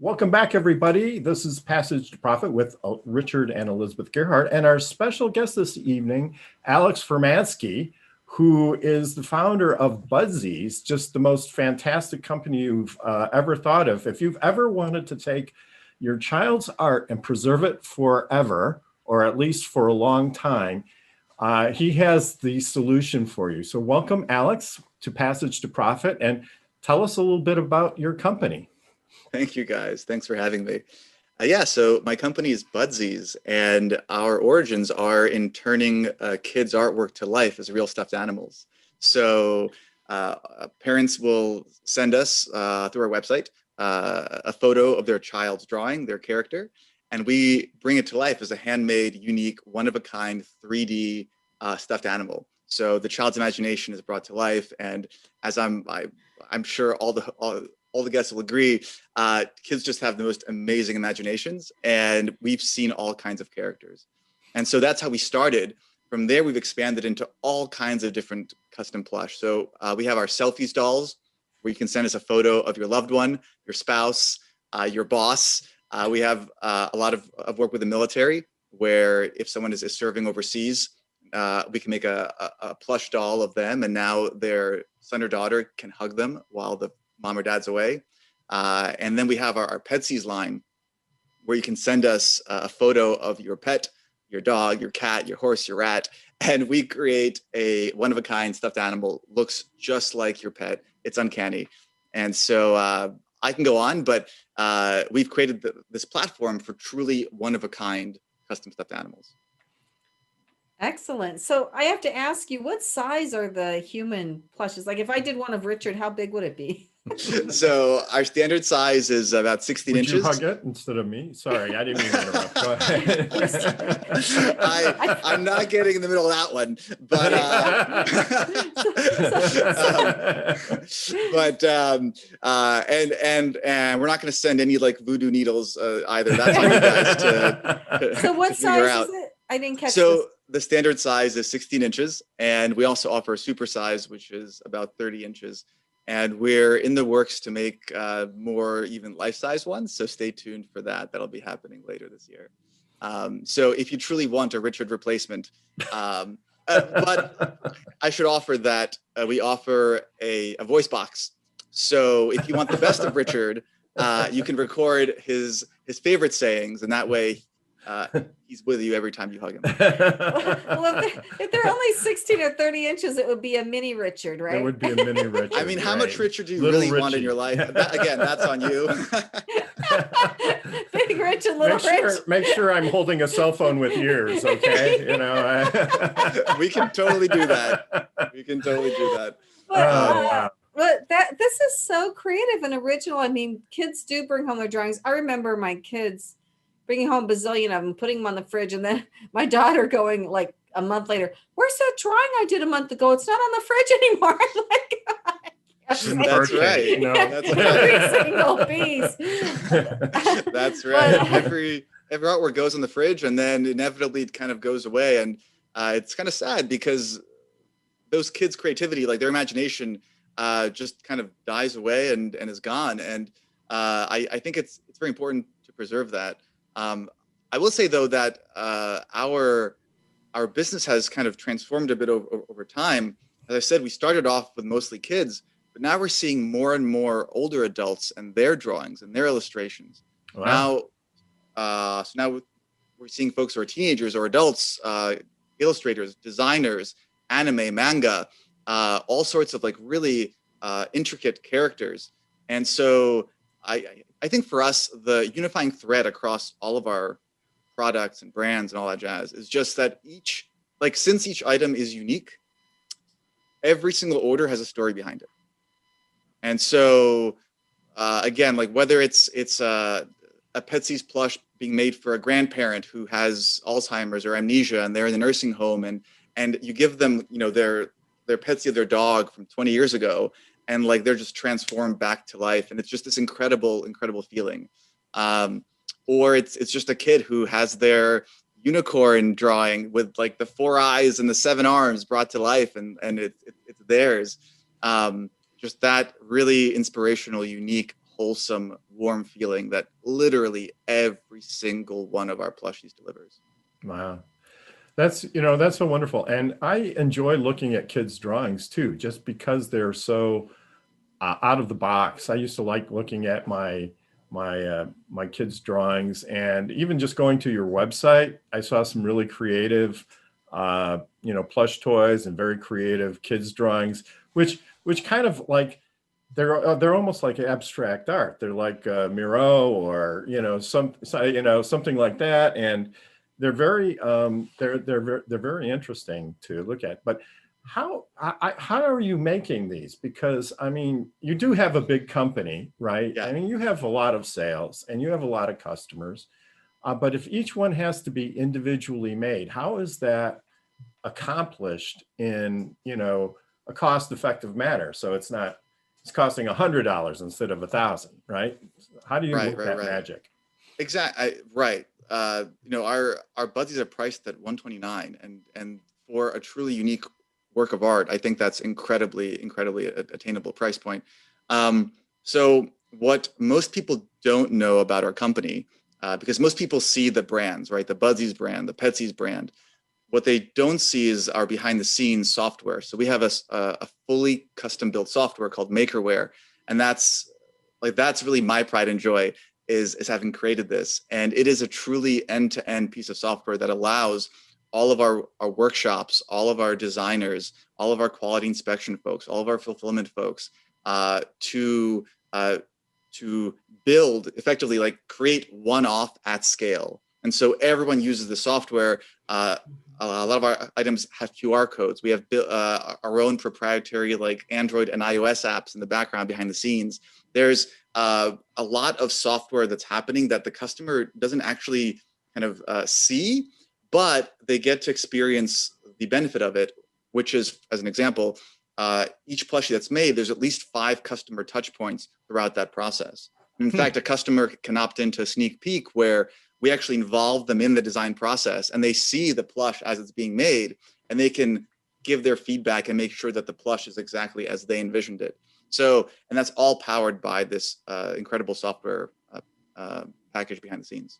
Welcome back, everybody. This is Passage to Profit with Richard and Elizabeth Gerhardt, and our special guest this evening, Alex Furmansky, who is the founder of Budsies, just the most fantastic company you've ever thought of. If you've ever wanted to take your child's art and preserve it forever, or at least for a long time, he has the solution for you. So welcome, Alex, to Passage to Profit, and tell us a little bit about your company. Thank you, guys. Thanks for having me. So my company is Budsies, and our origins are in turning kids' artwork to life as real stuffed animals. So parents will send us through our website a photo of their child's drawing, their character, and we bring it to life as a handmade, unique, one-of-a-kind 3D stuffed animal. So the child's imagination is brought to life, and as I'm sure all the guests will agree, kids just have the most amazing imaginations, and we've seen all kinds of characters. And so that's how we started. From there, we've expanded into all kinds of different custom plush. So we have our selfies dolls, where you can send us a photo of your loved one, your spouse, your boss. We have a lot of work with the military, where if someone is serving overseas, we can make a plush doll of them, and now their son or daughter can hug them while the mom or dad's away. And then we have our Budsies line, where you can send us a photo of your pet, your dog, your cat, your horse, your rat, and we create a one-of-a-kind stuffed animal. Looks just like your pet. It's uncanny. And so I can go on, but we've created this platform for truly one-of-a-kind custom stuffed animals. Excellent. So I have to ask you, what size are the human plushes? Like if I did one of Richard, how big would it be? So our standard size is about 16 Would inches. you hug it instead of me? Sorry, I didn't mean to interrupt. Go ahead. I'm not getting in the middle of that one, and we're not going to send any like voodoo needles either. That's on you guys to So what figure size out. is it? I didn't catch So this. the standard size is 16 inches, and we also offer a super size, which is about 30 inches. And we're in the works to make more even life-size ones, so stay tuned for that. That'll be happening later this year. So if you truly want a Richard replacement, but I should offer that we offer a voice box. So if you want the best of Richard, you can record his favorite sayings, and that way he's with you every time you hug him. Well, if they're only 16 or 30 inches, it would be a mini Richard, right? It would be a mini Richard. I mean, how much Richard do you Little really want in Richie. your life? Again, that's on you. Big Rich and little Rich. Make sure I'm holding a cell phone with ears, okay? You know. We can totally do that. We can totally do that. But this is so creative and original. I mean, kids do bring home their drawings. I remember my kids bringing home a bazillion of them, putting them on the fridge, and then my daughter going like a month later, "Where's that drawing I did a month ago? It's not on the fridge anymore." I'm like, that's right. No. That's every right. single piece. That's right. Every artwork goes in the fridge, and then inevitably it kind of goes away, and it's kind of sad because those kids' creativity, like their imagination, just kind of dies away and is gone. And I think it's very important to preserve that. I will say though that our business has kind of transformed a bit over time. As I said, we started off with mostly kids, but now we're seeing more and more older adults and their drawings and their illustrations. Wow. So now we're seeing folks who are teenagers or adults, illustrators, designers, anime, manga, all sorts of like really intricate characters. And so I think for us, the unifying thread across all of our products and brands and all that jazz is just that since each item is unique, every single order has a story behind it. And so again, like whether it's a Budsies plush being made for a grandparent who has Alzheimer's or amnesia and they're in the nursing home, and you give them, their Budsie of their dog from 20 years ago, and like they're just transformed back to life, and it's just this incredible feeling. Or it's just a kid who has their unicorn drawing with like the 4 eyes and the 7 arms brought to life, and it's theirs. Just that really inspirational, unique, wholesome, warm feeling that literally every single one of our plushies delivers. Wow. That's, that's so wonderful. And I enjoy looking at kids' drawings too, just because they're so out of the box. I used to like looking at my kids' drawings, and even just going to your website, I saw some really creative, plush toys and very creative kids' drawings, which kind of like they're almost like abstract art. They're like Miro or something like that, and they're very they're very interesting to look at. But how are you making these? Because I mean, you do have a big company, right? Yeah. I mean, you have a lot of sales and you have a lot of customers. But if each one has to be individually made, how is that accomplished in a cost-effective manner? So it's costing $100 instead of 1,000, right? How do you Right, work that right. magic? Exactly. Right. Our Budsies are priced at $129, and for a truly unique work of art, I think that's incredibly attainable price point. So what most people don't know about our company, because most people see the brands, right? The Budsies brand, the Petsies brand. What they don't see is our behind the scenes software. So we have a fully custom built software called Makerware, and that's really my pride and joy is having created this. And it is a truly end-to-end piece of software that allows all of our workshops, all of our designers, all of our quality inspection folks, all of our fulfillment folks to build effectively, like create one-off at scale. And so everyone uses the software. A lot of our items have QR codes. We have our own proprietary like Android and iOS apps in the background behind the scenes. There's a lot of software that's happening that the customer doesn't actually kind of see, but they get to experience the benefit of it, which is, as an example, each plushie that's made, there's at least 5 customer touch points throughout that process. In fact, a customer can opt into a sneak peek where we actually involve them in the design process and they see the plush as it's being made, and they can give their feedback and make sure that the plush is exactly as they envisioned it. So, and that's all powered by this incredible software package behind the scenes.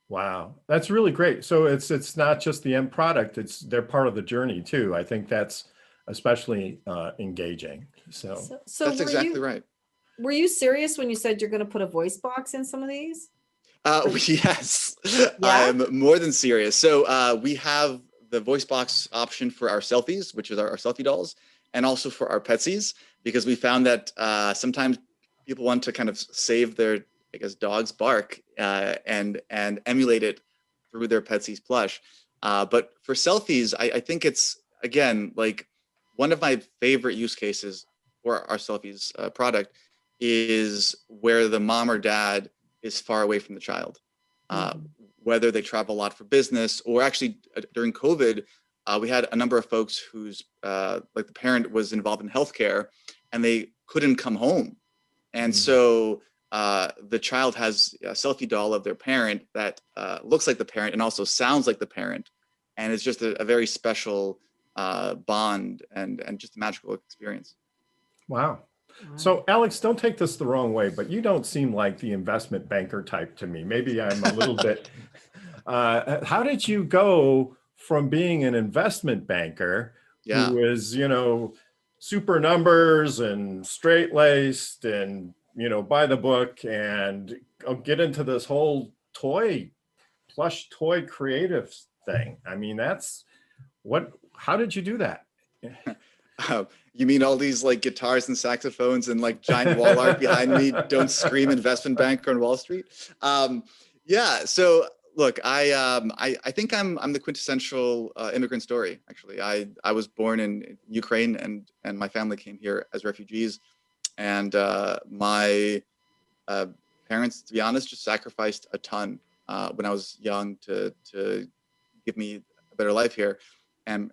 Wow, that's really great. So it's not just the end product; they're part of the journey too. I think that's especially engaging. So that's exactly right. Were you serious when you said you're going to put a voice box in some of these? Yes, Yeah? I'm more than serious. So we have the voice box option for our selfies, which is our selfie dolls, and also for our Petsies, because we found that sometimes people want to kind of save their, I guess, dog's bark and emulate it through their Petsies plush. But for selfies, I think it's, again, like one of my favorite use cases for our selfies product is where the mom or dad is far away from the child, whether they travel a lot for business, or actually during COVID, we had a number of folks whose like the parent was involved in healthcare and they couldn't come home. And so the child has a selfie doll of their parent that looks like the parent and also sounds like the parent. And it's just a very special bond and just a magical experience. wow. So Alex, don't take this the wrong way, but you don't seem like the investment banker type to me. Maybe I'm a little bit. How did you go from being an investment banker who is, super numbers and straight laced and, by the book, and get into this whole plush toy creative thing? I mean, how did you do that? You mean all these like guitars and saxophones and like giant wall art behind me? Don't scream investment banker on Wall Street. Yeah. So look, I think I'm the quintessential immigrant story. Actually, I was born in Ukraine and my family came here as refugees, and my parents, to be honest, just sacrificed a ton when I was young to give me a better life here, and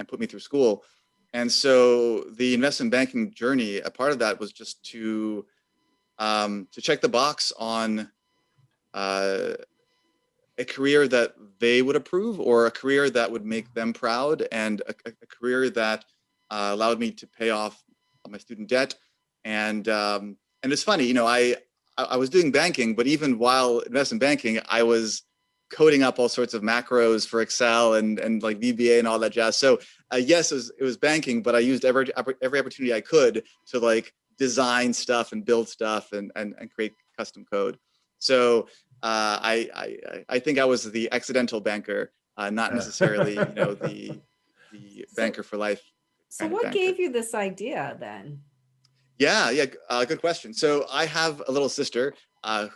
put me through school. And so the investment banking journey, a part of that was just to check the box on a career that they would approve, or a career that would make them proud, and a career that allowed me to pay off my student debt, and and it's funny, I was doing banking, but even while investment banking, I was coding up all sorts of macros for Excel and like VBA and all that jazz. So yes, it was banking, but I used every opportunity I could to like design stuff and build stuff and create custom code. So I think I was the accidental banker, not necessarily the banker for life. So what gave you this idea then? Yeah, good question. So I have a little sister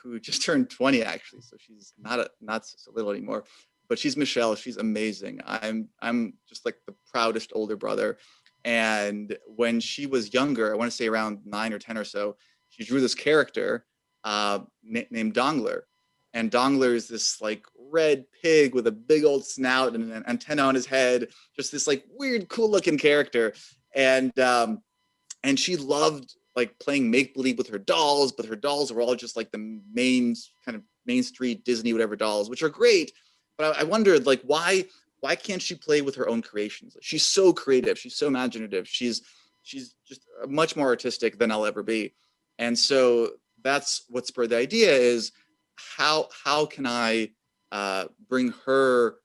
who just turned 20 actually, so she's not so little anymore. But she's Michelle. She's amazing. I'm just like the proudest older brother. And when she was younger, I want to say around 9 or 10 or so, she drew this character named Dongler. And Dongler is this like red pig with a big old snout and an antenna on his head, just this like weird, cool looking character. And she loved like playing make-believe with her dolls, but her dolls were all just like the main street Disney whatever dolls, which are great. But I wondered like why can't she play with her own creations? She's so creative, she's so imaginative, she's just much more artistic than I'll ever be. And so that's what spurred the idea is how can I bring her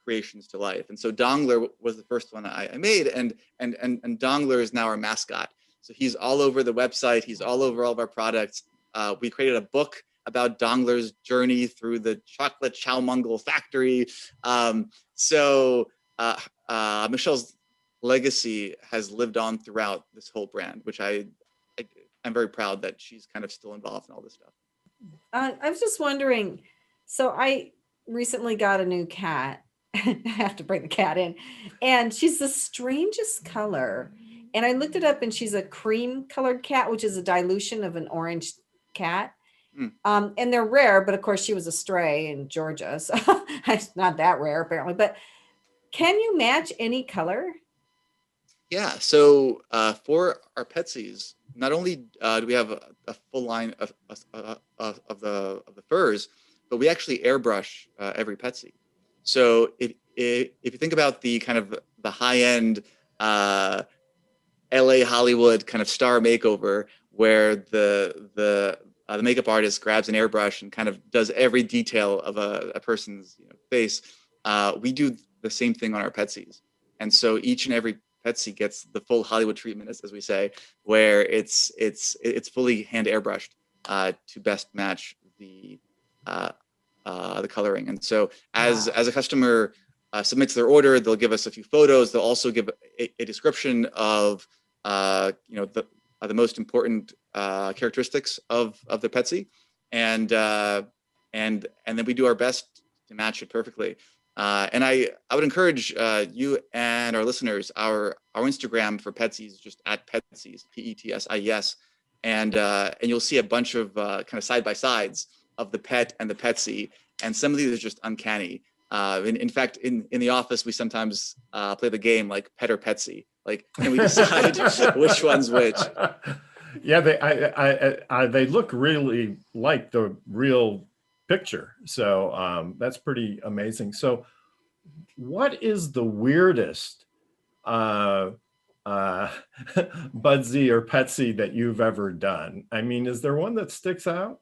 creations to life? And so Dongler was the first one I made, and Dongler is now our mascot. So he's all over the website. He's all over all of our products. We created a book about Dongler's journey through the chocolate chowmungle factory. So Michelle's legacy has lived on throughout this whole brand, which I'm very proud that she's kind of still involved in all this stuff. I was just wondering, so I recently got a new cat. I have to bring the cat in, and she's the strangest color. And I looked it up, and she's a cream colored cat, which is a dilution of an orange cat. And they're rare, but of course she was a stray in Georgia, so it's not that rare apparently. But can you match any color? Yeah. So for our Petsies, not only do we have a full line of the furs, but we actually airbrush every Petsie. So if you think about the kind of the high end LA Hollywood kind of star makeover, where the makeup artist grabs an airbrush and kind of does every detail of a person's face, we do the same thing on our Petsies. And so each and every Petsie gets the full Hollywood treatment, as we say, where it's fully hand airbrushed to best match the coloring. And so as a customer submits their order, they'll give us a few photos. They'll also give a description of the most important characteristics of the Petsie, and then we do our best to match it perfectly. And I would encourage you and our listeners, our Instagram for Petsies is just at Petsies, Petsies, and you'll see a bunch of kind of side by sides of the pet and the Petsie, and some of these are just uncanny. In fact, in the office, we sometimes play the game like Pet or Petsie, like, and we decide which one's which. Yeah, they look really like the real picture. So that's pretty amazing. So what is the weirdest Budsy or Petsie that you've ever done? I mean, is there one that sticks out?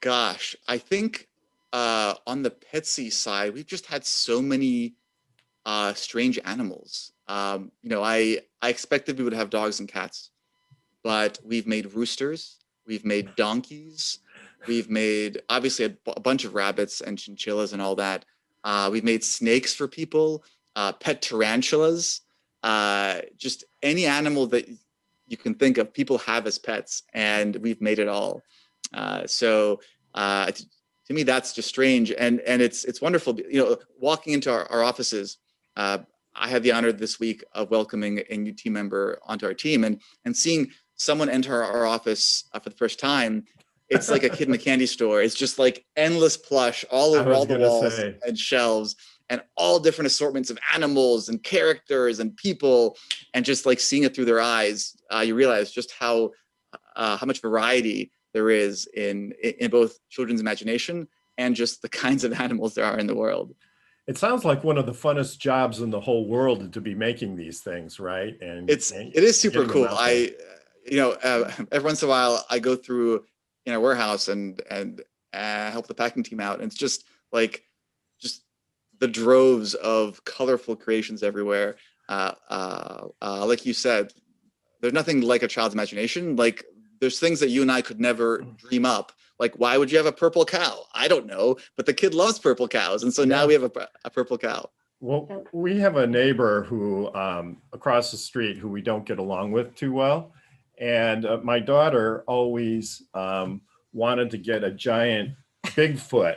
Gosh, I think on the Petsie side, we've just had so many strange animals. I expected we would have dogs and cats, but we've made roosters, we've made donkeys, we've made obviously a bunch of rabbits and chinchillas and all that. We've made snakes for people, pet tarantulas, just any animal that you can think of, people have as pets, and we've made it all. So to me, that's just strange, and it's wonderful. Walking into our offices, I had the honor this week of welcoming a new team member onto our team, and seeing someone enter our office for the first time. It's like a kid in a candy store. It's just like endless plush all over all the walls and shelves, and all different assortments of animals and characters and people, and just like seeing it through their eyes, you realize just how much variety there is in both children's imagination and just the kinds of animals there are in the world. It sounds like one of the funnest jobs in the whole world to be making these things, right? And it is super cool. every once in a while I go through in our warehouse and help the packing team out, and it's just the droves of colorful creations everywhere. Like you said, there's nothing like a child's imagination. Like, there's things that you and I could never dream up. Like, why would you have a purple cow? I don't know, but the kid loves purple cows, and so now we have a purple cow. Well, we have a neighbor who across the street who we don't get along with too well. And my daughter always wanted to get a giant Bigfoot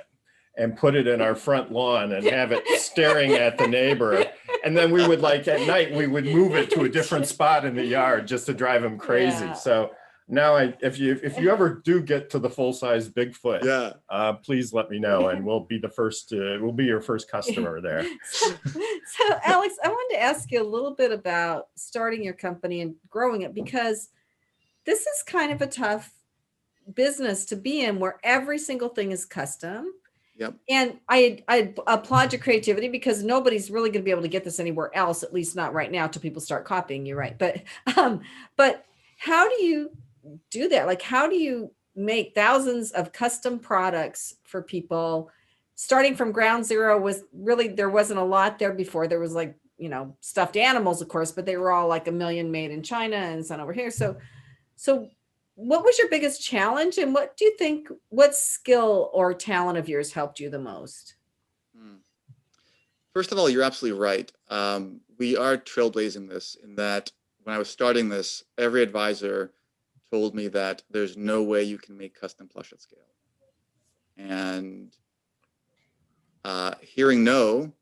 and put it in our front lawn and have it staring at the neighbor. And then we would, like, at night, we would move it to a different spot in the yard just to drive him crazy. Yeah. So now if you ever do get to the full-size Bigfoot, please let me know, and we'll be your first customer there. So Alex, I wanted to ask you a little bit about starting your company and growing it, because this is kind of a tough business to be in, where every single thing is custom. Yep. And I applaud your creativity, because nobody's really going to be able to get this anywhere else, at least not right now, till people start copying you, right? But how do you do that? Like, how do you make thousands of custom products for people, starting from ground zero? There wasn't a lot there before. There was, like, stuffed animals, of course, but they were all like a million made in China and sent over here. So what was your biggest challenge, and what do you think, what skill or talent of yours helped you the most? First of all, you're absolutely right. We are trailblazing this, in that when I was starting this, every advisor told me that there's no way you can make custom plush at scale. And hearing no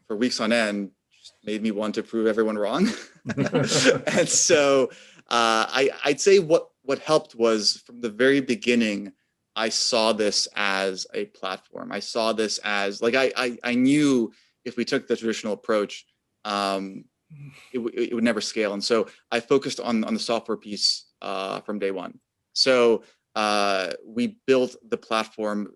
for weeks on end just made me want to prove everyone wrong. And so I'd say what helped was, from the very beginning, I saw this as a platform. I saw this as, like, I knew if we took the traditional approach, it would never scale. And so I focused on the software piece from day one. So we built the platform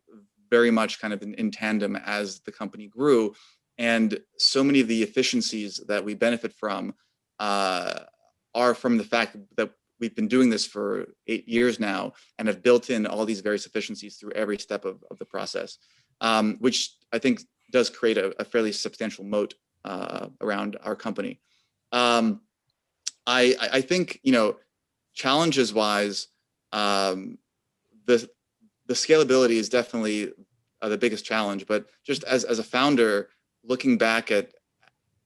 very much kind of in tandem as the company grew. And so many of the efficiencies that we benefit from are from the fact that we've been doing this for 8 years now, and have built in all these various efficiencies through every step of the process, which I think does create a fairly substantial moat around our company. I think, challenges wise, the scalability is definitely the biggest challenge. But just as a founder, looking back at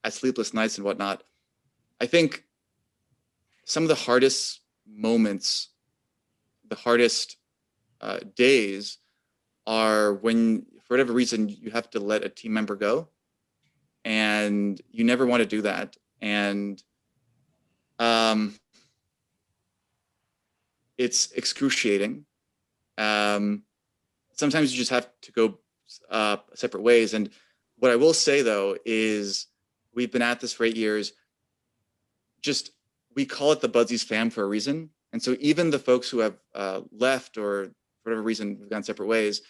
sleepless nights and whatnot, I think some of the hardest moments, the hardest days, are when, for whatever reason, you have to let a team member go, and you never want to do that. And it's excruciating. Sometimes you just have to go separate ways. And what I will say, though, is we've been at this for 8 years. We call it the Budsies fam for a reason. And so even the folks who have left, or for whatever reason we've gone separate ways,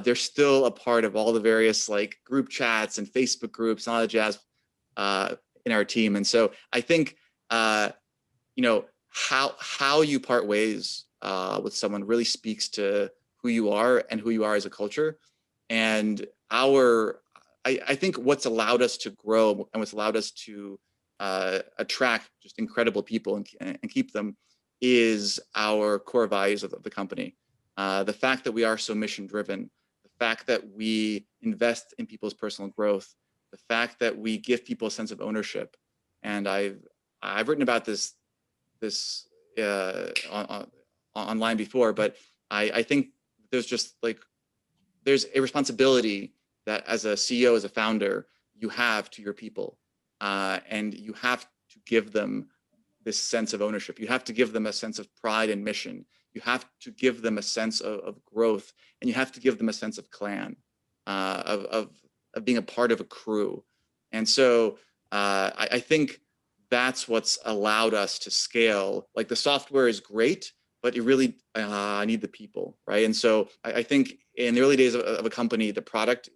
they're still a part of all the various, like, group chats and Facebook groups and all that jazz in our team. And so I think how you part ways with someone really speaks to who you are and who you are as a culture. And I think what's allowed us to grow and what's allowed us to attract just incredible people and keep them is our core values of the company. The fact that we are so mission driven, the fact that we invest in people's personal growth, the fact that we give people a sense of ownership. And I've written about this online before, but I think there's a responsibility that as a CEO, as a founder, you have to your people. And you have to give them this sense of ownership. You have to give them a sense of pride and mission. You have to give them a sense of growth, and you have to give them a sense of clan, of being a part of a crew. And so I think that's what's allowed us to scale. Like, the software is great, but you really need the people, right? And so I think in the early days of a company, the product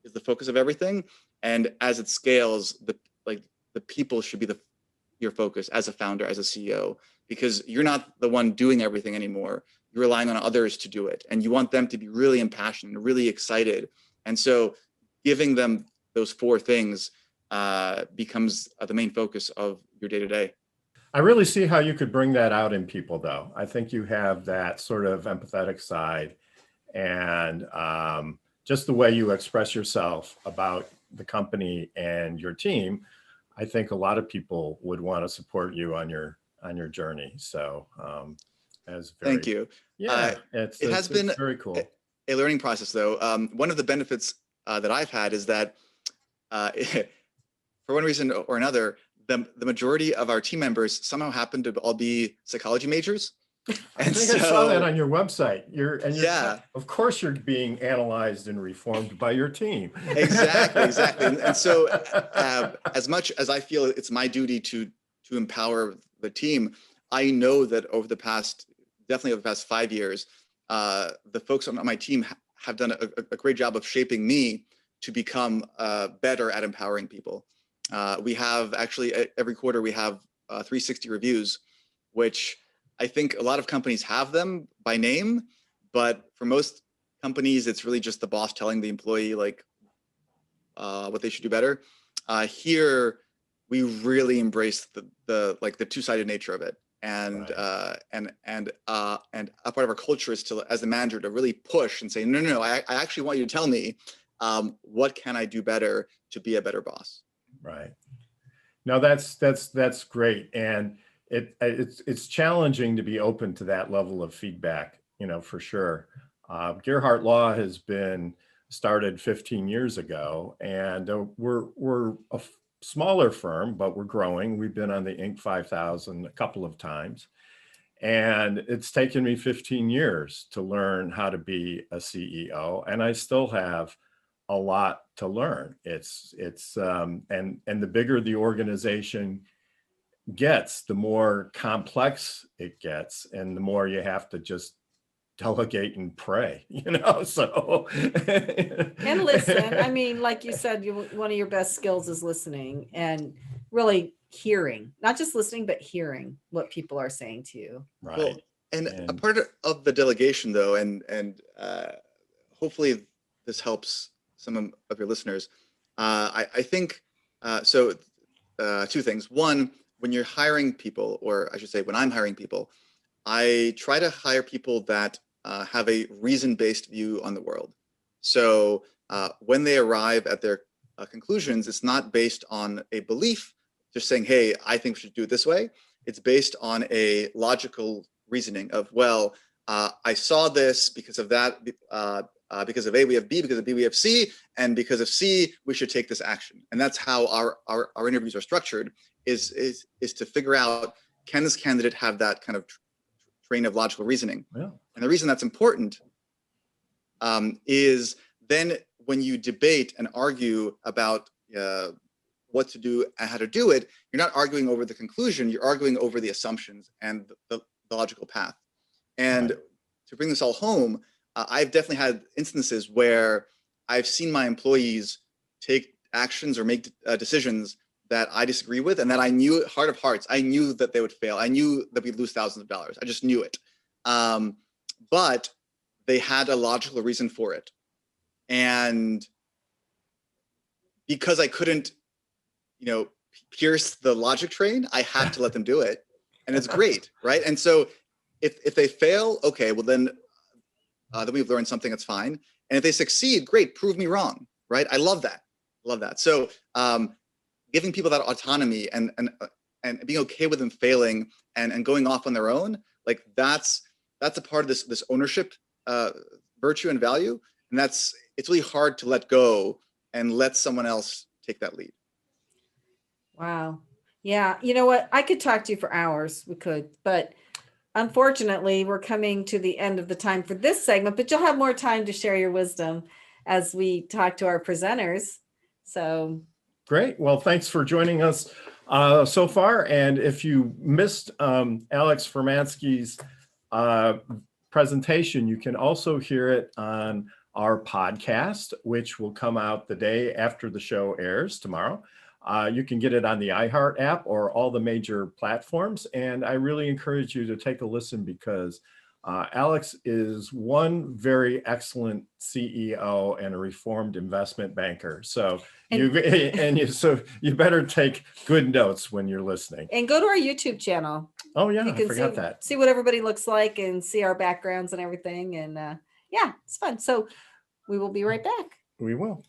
is the focus of everything. And as it scales, the people should be your focus as a founder, as a CEO. because you're not the one doing everything anymore. You're relying on others to do it. And you want them to be really impassioned and really excited. And so giving them those 4 things becomes the main focus of your day-to-day. I really see how you could bring that out in people, though. I think you have that sort of empathetic side, and just the way you express yourself about the company and your team. I think a lot of people would want to support you on your journey. So thank you. Yeah, it has been very cool. A learning process, though. One of the benefits that I've had is that for one reason or another, the majority of our team members somehow happen to all be psychology majors. I think I saw that on your website. Of course, you're being analyzed and reformed by your team. Exactly. And so as much as I feel it's my duty to empower the team, I know that definitely over the past 5 years, the folks on my team have done a great job of shaping me to become better at empowering people. We have actually every quarter we have 360 reviews, which I think a lot of companies have them by name, but for most companies, it's really just the boss telling the employee like what they should do better. Here, we really embrace the two-sided nature of it, and right. And a part of our culture is to, as the manager, to really push and say, no, I actually want you to tell me what can I do better to be a better boss. Right. No, that's great, and it's challenging to be open to that level of feedback, for sure. Gerhardt Law has been started 15 years ago, and we're a smaller firm, but we're growing. We've been on the Inc. 5000 a couple of times, and it's taken me 15 years to learn how to be a CEO, and I still have a lot to learn. And the bigger the organization gets, the more complex it gets, and the more you have to just delegate and pray, so. And listen, I mean, like you said, one of your best skills is listening and really hearing, not just listening, but hearing what people are saying to you. Right. Well, and a part of the delegation, though, and hopefully this helps some of your listeners. I think, so 2 things. One, when you're hiring people, or I should say when I'm hiring people, I try to hire people that have a reason-based view on the world. So when they arrive at their conclusions, it's not based on a belief, just saying, hey, I think we should do it this way. It's based on a logical reasoning of, well, I saw this because of that, because of A, we have B, because of B, we have C, and because of C, we should take this action. And that's how our interviews are structured, is to figure out, can this candidate have that kind of train of logical reasoning? Yeah. And the reason that's important is then when you debate and argue about what to do and how to do it, you're not arguing over the conclusion, you're arguing over the assumptions and the logical path. And right. To bring this all home, I've definitely had instances where I've seen my employees take actions or make decisions that I disagree with, and that I knew, heart of hearts, I knew that they would fail. I knew that we'd lose thousands of dollars. I just knew it. But they had a logical reason for it. And because I couldn't, pierce the logic train, I had to let them do it. And it's great, right? And so if they fail, okay, well then we've learned something, that's fine. And if they succeed, great, prove me wrong, right? I love that. So giving people that autonomy and being okay with them failing and going off on their own, like that's a part of this ownership virtue and value. And it's really hard to let go and let someone else take that lead. Wow. Yeah. You know what? I could talk to you for hours. We could, but unfortunately, we're coming to the end of the time for this segment, but you'll have more time to share your wisdom as we talk to our presenters. So great. Well, thanks for joining us so far. And if you missed Alex Furmansky's presentation, you can also hear it on our podcast, which will come out the day after the show airs tomorrow. You can get it on the iHeart app or all the major platforms. And I really encourage you to take a listen because Alex is one very excellent CEO and a reformed investment banker. So you better take good notes when you're listening. And go to our YouTube channel. Oh yeah, you I can forgot that. See what everybody looks like and see our backgrounds and everything. And yeah, it's fun. So we will be right back. We will.